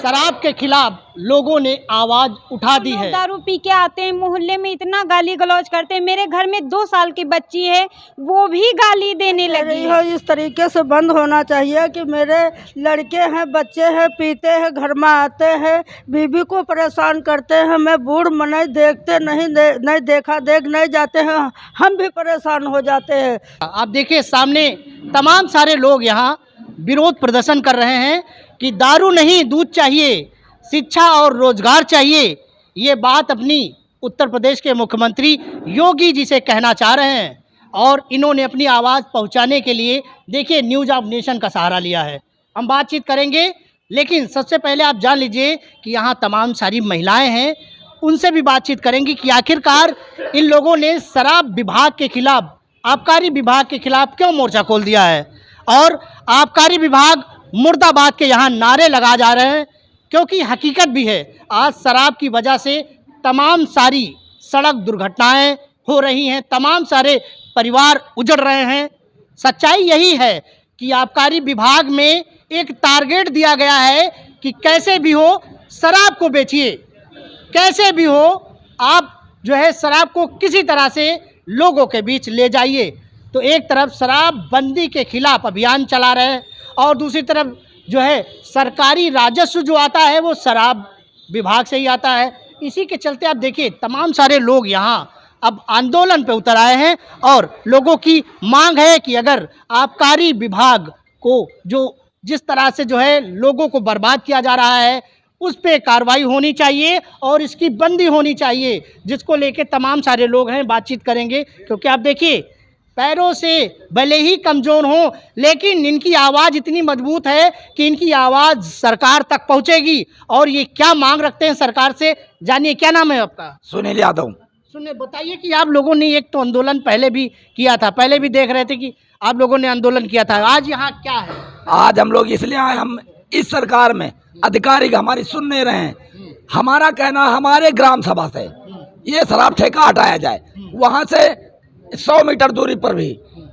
शराब के खिलाफ लोगों ने आवाज उठा दी है। दारू पी के आते हैं, मोहल्ले में इतना गाली गलौज करते हैं। मेरे घर में 2 साल की बच्ची है, वो भी गाली देने लगी है। इस तरीके से बंद होना चाहिए कि मेरे लड़के हैं, बच्चे हैं, पीते हैं, घर में आते हैं, बीवी को परेशान करते हैं। मैं बूढ़ मनाई देखते नहीं देखा देख नहीं जाते हैं, हम भी परेशान हो जाते हैं। आप देखिए सामने तमाम सारे लोग यहाँ विरोध प्रदर्शन कर रहे हैं कि दारू नहीं दूध चाहिए, शिक्षा और रोजगार चाहिए। ये बात अपनी उत्तर प्रदेश के मुख्यमंत्री योगी जी से कहना चाह रहे हैं और इन्होंने अपनी आवाज़ पहुंचाने के लिए देखिए न्यूज़ ऑफ नेशन का सहारा लिया है। हम बातचीत करेंगे, लेकिन सबसे पहले आप जान लीजिए कि यहाँ तमाम सारी महिलाएं हैं, उनसे भी बातचीत करेंगे कि आखिरकार इन लोगों ने शराब विभाग के खिलाफ, आबकारी विभाग के खिलाफ क्यों मोर्चा खोल दिया है और आबकारी विभाग मुर्दाबाद के यहाँ नारे लगा जा रहे हैं। क्योंकि हकीकत भी है, आज शराब की वजह से तमाम सारी सड़क दुर्घटनाएं हो रही हैं, तमाम सारे परिवार उजड़ रहे हैं। सच्चाई यही है कि आबकारी विभाग में एक टारगेट दिया गया है कि कैसे भी हो शराब को बेचिए, कैसे भी हो आप जो है शराब को किसी तरह से लोगों के बीच ले जाइए। तो एक तरफ शराब बंदी के खिलाफ अभियान चला रहे हैं और दूसरी तरफ जो है सरकारी राजस्व जो आता है वो शराब विभाग से ही आता है। इसी के चलते आप देखिए तमाम सारे लोग यहाँ अब आंदोलन पे उतर आए हैं और लोगों की मांग है कि अगर आबकारी विभाग को जिस तरह से जो है लोगों को बर्बाद किया जा रहा है उस पे कार्रवाई होनी चाहिए और इसकी बंदी होनी चाहिए, जिसको लेके तमाम सारे लोग हैं। बातचीत करेंगे क्योंकि आप देखिए पैरों से भले ही कमज़ोर हों लेकिन इनकी आवाज़ इतनी मजबूत है कि इनकी आवाज़ सरकार तक पहुंचेगी। और ये क्या मांग रखते हैं सरकार से, जानिए। क्या नाम है आपका? सुनील यादव। सुनिए, बताइए कि आप लोगों ने एक तो आंदोलन पहले भी किया था, पहले भी देख रहे थे कि आप लोगों ने आंदोलन किया था, आज यहाँ क्या है? आज हम लोग इसलिए आए, हम इस सरकार में अधिकारी हमारी सुन नहीं रहे हैं। हमारा कहना हमारे ग्राम सभा से ये शराब ठेका हटाया जाए। वहाँ से 100 मीटर दूरी पर भी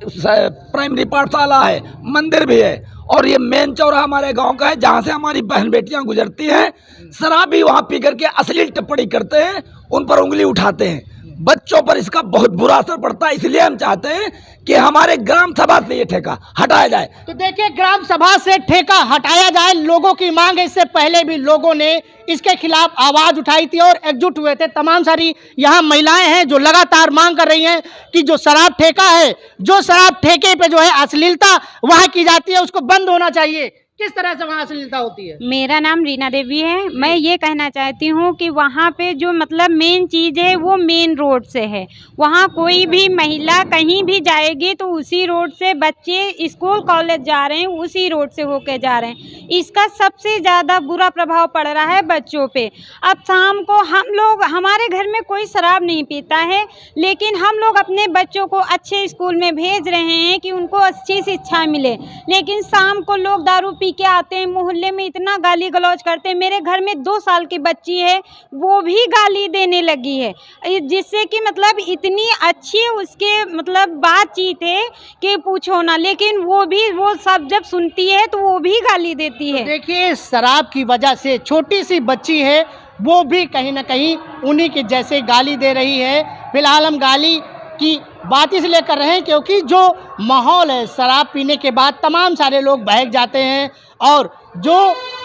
प्राइमरी पाठशाला है, मंदिर भी है और ये मेन चौराहा हमारे गांव का है जहाँ से हमारी बहन बेटियां गुजरती हैं। शराबी वहाँ पी करके अश्लील टिप्पणी करते हैं, उन पर उंगली उठाते हैं, बच्चों पर इसका बहुत बुरा असर पड़ता है। इसलिए हम चाहते हैं कि हमारे ग्राम सभा से ये ठेका हटाया जाए। तो देखिए ग्राम सभा से ठेका हटाया जाए, लोगों की मांग है। इससे पहले भी लोगों ने इसके खिलाफ आवाज उठाई थी और एकजुट हुए थे। तमाम सारी यहाँ महिलाएं हैं जो लगातार मांग कर रही हैं कि जो शराब ठेका है, जो शराब ठेके पे जो है अश्लीलता वहाँ की जाती है उसको बंद होना चाहिए। किस तरह से वहाँ अश्लीलता होती है? मेरा नाम रीना देवी है। मैं ये कहना चाहती हूँ कि वहाँ पे जो मतलब मेन चीज़ है वो मेन रोड से है। वहाँ कोई भी महिला कहीं भी जाएगी तो उसी रोड से, बच्चे स्कूल कॉलेज जा रहे हैं उसी रोड से होके जा रहे हैं। इसका सबसे ज़्यादा बुरा प्रभाव पड़ रहा है बच्चों पे। अब शाम को हम लोग, हमारे घर में कोई शराब नहीं पीता है लेकिन हम लोग अपने बच्चों को अच्छे स्कूल में भेज रहे हैं कि उनको अच्छी शिक्षा मिले, लेकिन शाम को लोग दारू पी के आते हैं, मोहल्ले में इतना गाली गलौज करते हैं। मेरे घर में 2 साल की बच्ची है, वो भी गाली देने लगी है, जिससे कि मतलब इतनी अच्छी उसके मतलब बातचीत है कि पूछो ना, लेकिन वो सब जब सुनती है तो वो भी गाली देती है। तो देखिए शराब की वजह से छोटी सी बच्ची है वो भी कहीं ना कहीं उन्हीं के जैसे गाली दे रही है। फिलहाल हम गाली की बात इसलिए कर रहे हैं क्योंकि जो माहौल है, शराब पीने के बाद तमाम सारे लोग बहक जाते हैं और जो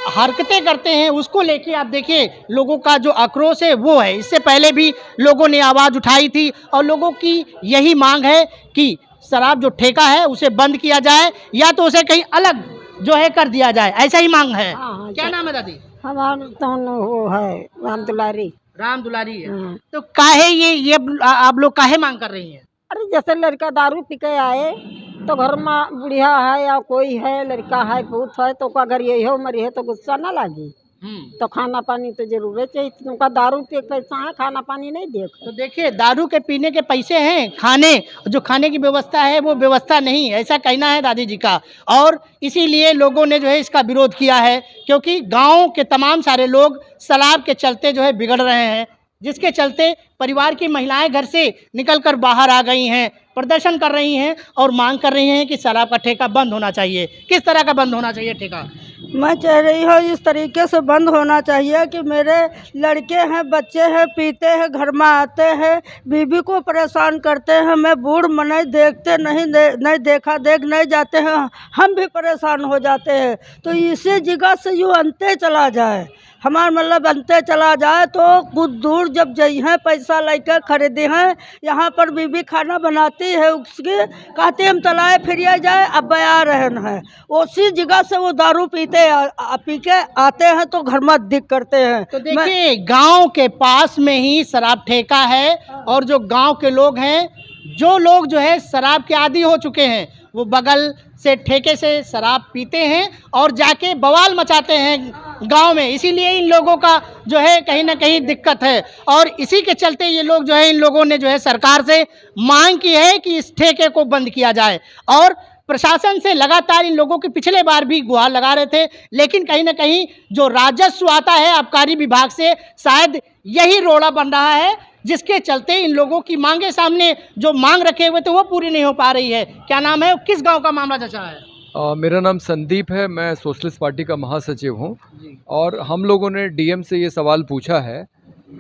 हरकतें करते हैं उसको लेके आप देखिए लोगों का जो आक्रोश है वो है। इससे पहले भी लोगों ने आवाज़ उठाई थी और लोगों की यही मांग है कि शराब जो ठेका है उसे बंद किया जाए या तो उसे कहीं अलग जो है कर दिया जाए, ऐसा ही मांग है। क्या नाम है दादी? हमारा तो वो है राम दुलारी। राम दुलारी है। तो काहे ये आप लोग काहे मांग कर रही हैं? अरे जैसे लड़का दारू पी के आए तो घर में बुढ़िया है या कोई है, लड़का है, भूत है, तो अगर यही हो मरी है तो गुस्सा ना लगी। तो खाना पानी तो जरूरत चाहिए। तुमका दारू पे पैसा है, खाना पानी नहीं देख। तो देखिए दारू के पीने के पैसे हैं, जो खाने की व्यवस्था है वो व्यवस्था नहीं, ऐसा कहना है दादी जी का। और इसीलिए लोगों ने जो है इसका विरोध किया है क्योंकि गाँव के तमाम सारे लोग शराब के चलते जो है बिगड़ रहे हैं, जिसके चलते परिवार की महिलाएं घर से निकलकर बाहर आ गई हैं, प्रदर्शन कर रही हैं और मांग कर रही हैं कि शराब का ठेका बंद होना चाहिए। किस तरह का बंद होना चाहिए ठेका? मैं कह रही हूँ इस तरीके से बंद होना चाहिए कि मेरे लड़के हैं, बच्चे हैं, पीते हैं, घर में आते हैं, बीवी को परेशान करते हैं। मैं बूढ़ मनाई देखते नहीं देखा देख नहीं जाते हैं, हम भी परेशान हो जाते हैं। तो इसी जगह से यूँ अंते चला जाए, हमारा मतलब अंते चला जाए। तो कुछ दूर जब जाई हैं पैसा लेकर खरीदे हैं, यहाँ पर बीबी खाना बनाती है, उसके कहते हम तलाए फिरिया जाए, अब बया रहन है। उसी जगह से वो दारू पी के आते हैं तो घर में दिक करते हैं। तो देखिए गांव के पास में ही शराब ठेका है और जो गांव के लोग हैं, जो लोग जो है शराब के आदी हो चुके हैं, वो बगल से ठेके से शराब पीते हैं और जाके बवाल मचाते हैं गांव में। इसीलिए इन लोगों का जो है कहीं ना कहीं दिक्कत है और इसी के चलते ये लोग जो है, इन लोगों ने जो है सरकार से मांग की है कि इस ठेके को बंद किया जाए। और प्रशासन से लगातार इन लोगों के पिछले बार भी गुहार लगा रहे थे, लेकिन कहीं ना कहीं जो राजस्व आता है आबकारी विभाग से, शायद यही रोड़ा बन रहा है, जिसके चलते इन लोगों की मांगे सामने जो मांग रखे हुए थे वो पूरी नहीं हो पा रही है। क्या नाम है, किस गांव का मामला चचा है? मेरा नाम संदीप है, मैं सोशलिस्ट पार्टी का महासचिव हूं। और हम लोगों ने डीएम से ये सवाल पूछा है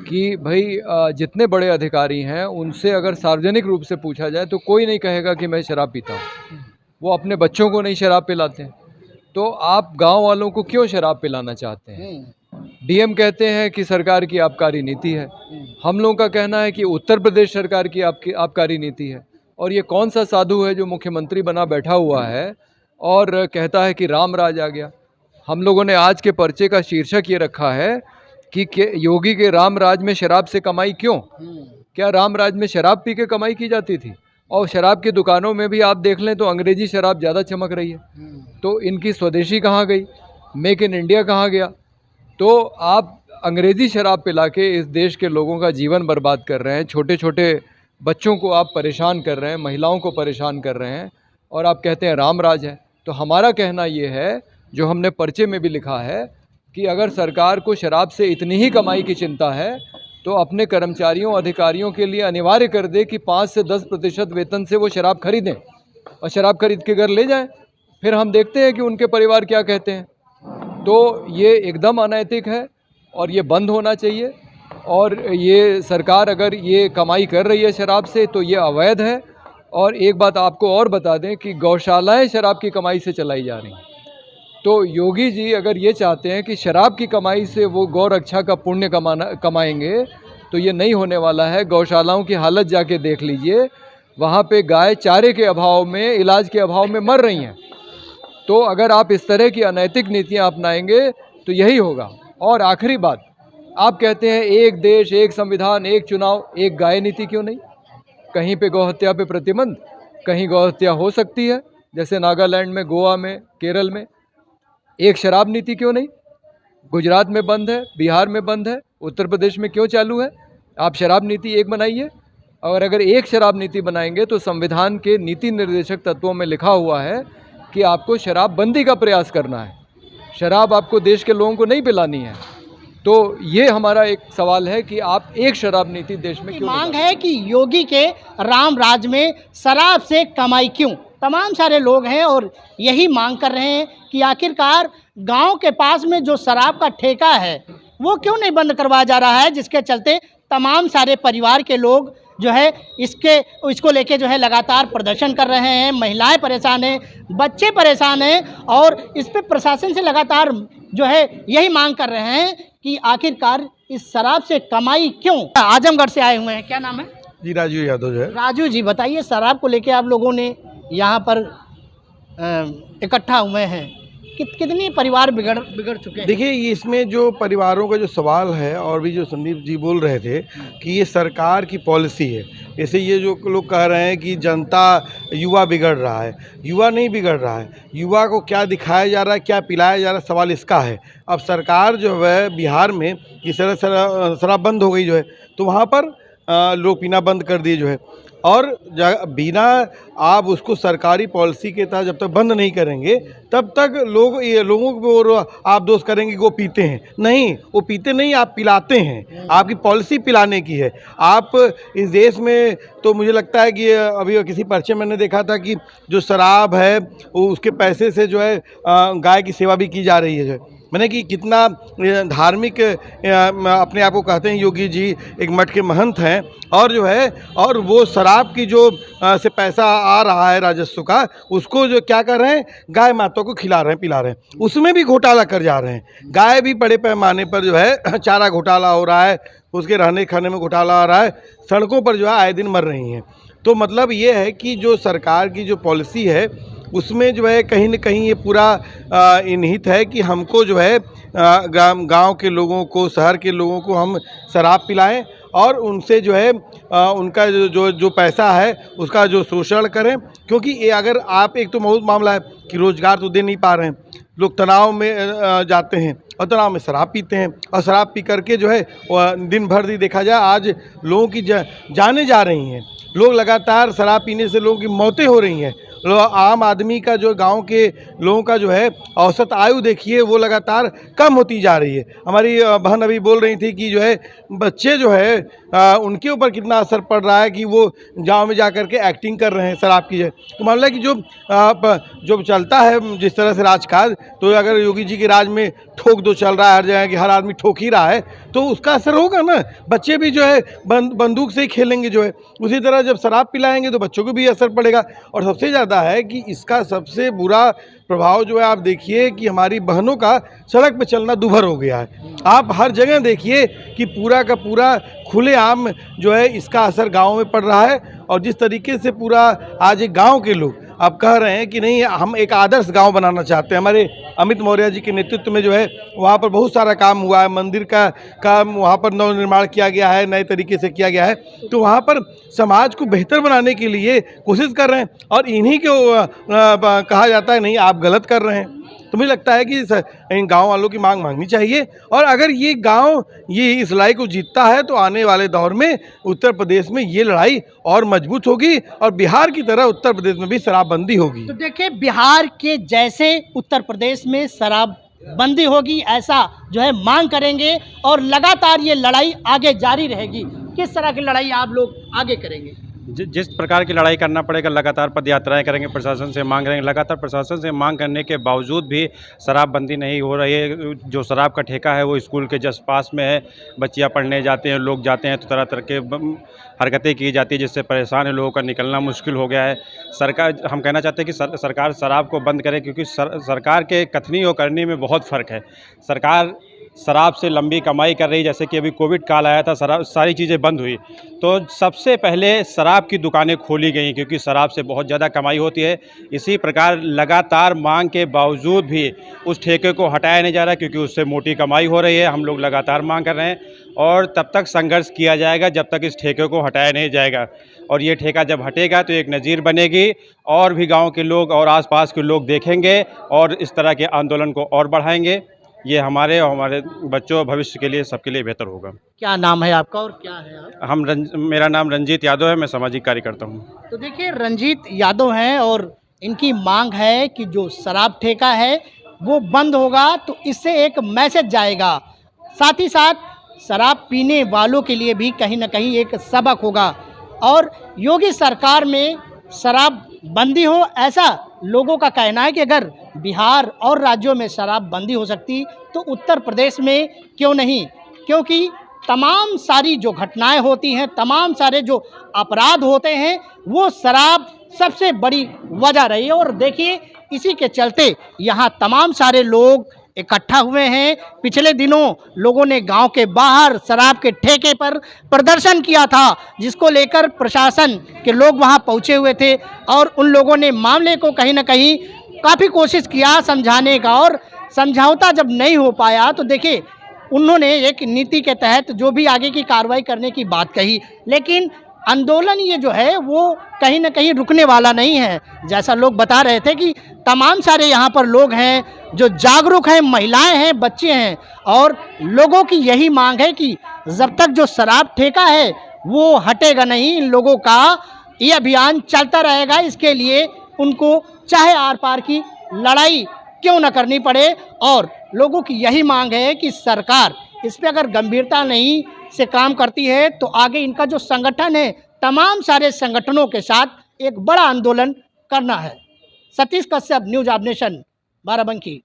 कि भाई जितने बड़े अधिकारी हैं उनसे अगर सार्वजनिक रूप से पूछा जाए तो कोई नहीं कहेगा कि मैं शराब पीता हूँ। वो अपने बच्चों को नहीं शराब पिलाते हैं, तो आप गांव वालों को क्यों शराब पिलाना चाहते हैं? डीएम कहते हैं कि सरकार की आबकारी नीति है, हम लोगों का कहना है कि उत्तर प्रदेश सरकार की आबकारी नीति है। और ये कौन सा साधु है जो मुख्यमंत्री बना बैठा हुआ है और कहता है कि राम राज आ गया? हम लोगों ने आज के पर्चे का शीर्षक ये रखा है कि योगी के राम राज में शराब से कमाई क्यों? क्या राम राज में शराब पी के कमाई की जाती थी? और शराब की दुकानों में भी आप देख लें तो अंग्रेजी शराब ज़्यादा चमक रही है। तो इनकी स्वदेशी कहाँ गई? मेक इन इंडिया कहाँ गया? तो आप अंग्रेज़ी शराब पिला के इस देश के लोगों का जीवन बर्बाद कर रहे हैं, छोटे छोटे बच्चों को आप परेशान कर रहे हैं, महिलाओं को परेशान कर रहे हैं, और आप कहते हैं राम राज है। तो हमारा कहना ये है, जो हमने पर्चे में भी लिखा है, कि अगर सरकार को शराब से इतनी ही कमाई की चिंता है तो अपने कर्मचारियों अधिकारियों के लिए अनिवार्य कर दे कि 5 से 10% वेतन से वो शराब खरीदें और शराब खरीद के घर ले जाएं। फिर हम देखते हैं कि उनके परिवार क्या कहते हैं। तो ये एकदम अनैतिक है और ये बंद होना चाहिए। और ये सरकार अगर ये कमाई कर रही है शराब से तो ये अवैध है। और एक बात आपको और बता दें कि गौशालाएं शराब की कमाई से चलाई जा रही हैं। तो योगी जी अगर ये चाहते हैं कि शराब की कमाई से वो गौ रक्षा का पुण्य कमाएंगे तो ये नहीं होने वाला है। गौशालाओं की हालत जाके देख लीजिए, वहाँ पे गाय चारे के अभाव में, इलाज के अभाव में मर रही हैं। तो अगर आप इस तरह की अनैतिक नीतियाँ अपनाएंगे तो यही होगा। और आखिरी बात, आप कहते हैं एक देश, एक संविधान, एक चुनाव, एक गाय नीति क्यों नहीं? कहीं पे गौ हत्या पे प्रतिबंध, कहीं गौ हत्या हो सकती है, जैसे नागालैंड में, गोवा में, केरल में। एक शराब नीति क्यों नहीं? गुजरात में बंद है, बिहार में बंद है, उत्तर प्रदेश में क्यों चालू है? आप शराब नीति एक बनाइए। और अगर एक शराब नीति बनाएंगे तो संविधान के नीति निर्देशक तत्वों में लिखा हुआ है कि आपको शराब बंदी का प्रयास करना है। शराब आपको देश के लोगों को नहीं पिलानी है। तो ये हमारा एक सवाल है कि आप एक शराब नीति देश में क्यों? मांग है कि योगी के राम राज में शराब से कमाई क्यों? तमाम सारे लोग हैं और यही मांग कर रहे हैं कि आखिरकार गांव के पास में जो शराब का ठेका है वो क्यों नहीं बंद करवाया जा रहा है, जिसके चलते तमाम सारे परिवार के लोग जो है इसको लेके जो है लगातार प्रदर्शन कर रहे हैं। महिलाएं परेशान हैं, बच्चे परेशान हैं और इस पे प्रशासन से लगातार जो है यही मांग कर रहे हैं कि आखिरकार इस शराब से कमाई क्यों? आजमगढ़ से आए हुए हैं, क्या नाम है? जी राजू यादव जो है। राजू जी बताइए, शराब को लेके आप लोगों ने यहाँ पर इकट्ठा हुए हैं, कितनी परिवार बिगड़ चुके हैं? देखिए, इसमें जो परिवारों का जो सवाल है, और भी जो संदीप जी बोल रहे थे कि ये सरकार की पॉलिसी है। जैसे ये जो लोग कह रहे हैं कि जनता, युवा बिगड़ रहा है, युवा नहीं बिगड़ रहा है। युवा को क्या दिखाया जा रहा है, क्या पिलाया जा रहा है, सवाल इसका है। अब सरकार जो है बिहार में इस तरह शराब बंद हो गई जो है, तो वहाँ पर लोग पीना बंद कर दिए जो है। और बिना आप उसको सरकारी पॉलिसी के तहत जब तक बंद नहीं करेंगे तब तक लोगों को आप दोष करेंगे कि वो पीते हैं। नहीं, वो पीते नहीं, आप पिलाते हैं। आपकी पॉलिसी पिलाने की है। आप इस देश में तो मुझे लगता है कि अभी किसी पर्चे मैंने देखा था कि जो शराब है वो उसके पैसे से जो है गाय की सेवा भी की जा रही है। मैंने कि कितना धार्मिक अपने आप को कहते हैं योगी जी, एक मठ के महंत हैं, और जो है और वो शराब की जो से पैसा आ रहा है राजस्व का, उसको जो क्या कर रहे हैं, गाय माता को खिला रहे हैं, पिला रहे हैं, उसमें भी घोटाला कर जा रहे हैं। गाय भी बड़े पैमाने पर जो है चारा घोटाला हो रहा है, उसके रहने खाने में घोटाला आ रहा है, सड़कों पर जो है आए दिन मर रही हैं। तो मतलब ये है कि जो सरकार की जो पॉलिसी है उसमें जो है कहीं न कहीं ये पूरा निहित है कि हमको जो है गांव के लोगों को, शहर के लोगों को हम शराब पिलाएं और उनसे जो है उनका जो पैसा है उसका जो शोषण करें। क्योंकि ये अगर आप एक तो बहुत मामला है कि रोज़गार तो दे नहीं पा रहे हैं, लोग तनाव में जाते हैं और तनाव में शराब पीते हैं, और शराब पी करके जो है दिन भर देखा जाए आज लोगों की जानें जा रही हैं। लोग लगातार शराब पीने से लोगों की मौतें हो रही हैं। आम आदमी का जो गांव के लोगों का जो है औसत आयु देखिए वो लगातार कम होती जा रही है। हमारी बहन अभी बोल रही थी कि जो है बच्चे जो है उनके ऊपर कितना असर पड़ रहा है कि वो गांव में जा कर के एक्टिंग कर रहे हैं शराब की है। तो मान लो कि जो चलता है जिस तरह से राजकाज, तो अगर योगी जी के राज में ठोक दो चल रहा है हर जगह कि हर आदमी ठोक ही रहा है, तो उसका असर होगा ना। बच्चे भी जो है बंदूक से ही खेलेंगे जो है, उसी तरह जब शराब पिलाएंगे तो बच्चों को भी असर पड़ेगा। और सबसे ज़्यादा है कि इसका सबसे बुरा प्रभाव जो है आप देखिए कि हमारी बहनों का सड़क पे चलना दूभर हो गया है। आप हर जगह देखिए कि पूरा का पूरा खुलेआम जो है इसका असर गाँव में पड़ रहा है। और जिस तरीके से पूरा आज एक गाँव के लोग अब कह रहे हैं कि नहीं, हम एक आदर्श गांव बनाना चाहते हैं। हमारे अमित मौर्य जी के नेतृत्व में जो है वहाँ पर बहुत सारा काम हुआ है, मंदिर का काम वहाँ पर नवनिर्माण किया गया है, नए तरीके से किया गया है। तो वहाँ पर समाज को बेहतर बनाने के लिए कोशिश कर रहे हैं, और इन्हीं को कहा जाता है नहीं आप गलत कर रहे हैं। तो मुझे लगता है कि इन गांव वालों की मांग मांगनी चाहिए, और अगर ये गांव ये इस लड़ाई को जीतता है तो आने वाले दौर में उत्तर प्रदेश में ये लड़ाई और मजबूत होगी, और बिहार की तरह उत्तर प्रदेश में भी शराबबंदी होगी। तो देखिए, बिहार के जैसे उत्तर प्रदेश में शराबबंदी होगी, ऐसा जो है मांग करेंगे, और लगातार ये लड़ाई आगे जारी रहेगी। किस तरह की लड़ाई आप लोग आगे करेंगे? जिस प्रकार की लड़ाई करना पड़ेगा, लगातार पद यात्राएँ करेंगे, प्रशासन से मांग करेंगे। लगातार प्रशासन से मांग करने के बावजूद भी शराबबंदी नहीं हो रही है। जो शराब का ठेका है वो स्कूल के जस्ट पास में है, बच्चियाँ पढ़ने जाते हैं, लोग जाते हैं तो तरह तरह के हरकतें की जाती है, जिससे परेशान है, लोगों का निकलना मुश्किल हो गया है। सरकार, हम कहना चाहते हैं कि सरकार शराब को बंद करे, क्योंकि सरकार के कथनी और करनी में बहुत फ़र्क है। सरकार शराब से लंबी कमाई कर रही, जैसे कि अभी कोविड काल आया था, शराब सारी चीज़ें बंद हुई, तो सबसे पहले शराब की दुकानें खोली गई, क्योंकि शराब से बहुत ज़्यादा कमाई होती है। इसी प्रकार लगातार मांग के बावजूद भी उस ठेके को हटाया नहीं जा रहा, क्योंकि उससे मोटी कमाई हो रही है। हम लोग लगातार मांग कर रहे हैं, और तब तक संघर्ष किया जाएगा जब तक इस ठेके को हटाया नहीं जाएगा। और ये ठेका जब हटेगा तो एक नज़ीर बनेगी, और भी गाँव के लोग और आसपास के लोग देखेंगे और इस तरह के आंदोलन को और बढ़ाएंगे। ये हमारे और हमारे बच्चों भविष्य के लिए, सबके लिए बेहतर होगा। क्या नाम है आपका और क्या है आप? मेरा नाम रंजीत यादव है, मैं सामाजिक कार्यकर्ता हूँ। तो देखिए, रंजीत यादव हैं, और इनकी मांग है कि जो शराब ठेका है वो बंद होगा, तो इससे एक मैसेज जाएगा, साथ ही साथ शराब पीने वालों के लिए भी कहीं ना कहीं एक सबक होगा। और योगी सरकार में शराब बंदी हो, ऐसा लोगों का कहना है कि अगर बिहार और राज्यों में शराब बंदी हो सकती तो उत्तर प्रदेश में क्यों नहीं, क्योंकि तमाम सारी जो घटनाएं होती हैं, तमाम सारे जो अपराध होते हैं, वो शराब सबसे बड़ी वजह रही है। और देखिए, इसी के चलते यहाँ तमाम सारे लोग इकट्ठा हुए हैं। पिछले दिनों लोगों ने गांव के बाहर शराब के ठेके पर प्रदर्शन किया था, जिसको लेकर प्रशासन के लोग वहां पहुंचे हुए थे, और उन लोगों ने मामले को कहीं ना कहीं काफ़ी कोशिश किया समझाने का, और समझौता जब नहीं हो पाया तो देखिए उन्होंने एक नीति के तहत जो भी आगे की कार्रवाई करने की बात कही। लेकिन आंदोलन ये जो है वो कहीं ना कहीं रुकने वाला नहीं है। जैसा लोग बता रहे थे कि तमाम सारे यहाँ पर लोग हैं जो जागरूक हैं, महिलाएं हैं, बच्चे हैं, और लोगों की यही मांग है कि जब तक जो शराब ठेका है वो हटेगा नहीं, इन लोगों का ये अभियान चलता रहेगा। इसके लिए उनको चाहे आर पार की लड़ाई क्यों न करनी पड़े। और लोगों की यही मांग है कि सरकार इस पे अगर गंभीरता नहीं से काम करती है तो आगे इनका जो संगठन है तमाम सारे संगठनों के साथ एक बड़ा आंदोलन करना है। Satish Kashyap, news of nation, Barabanki.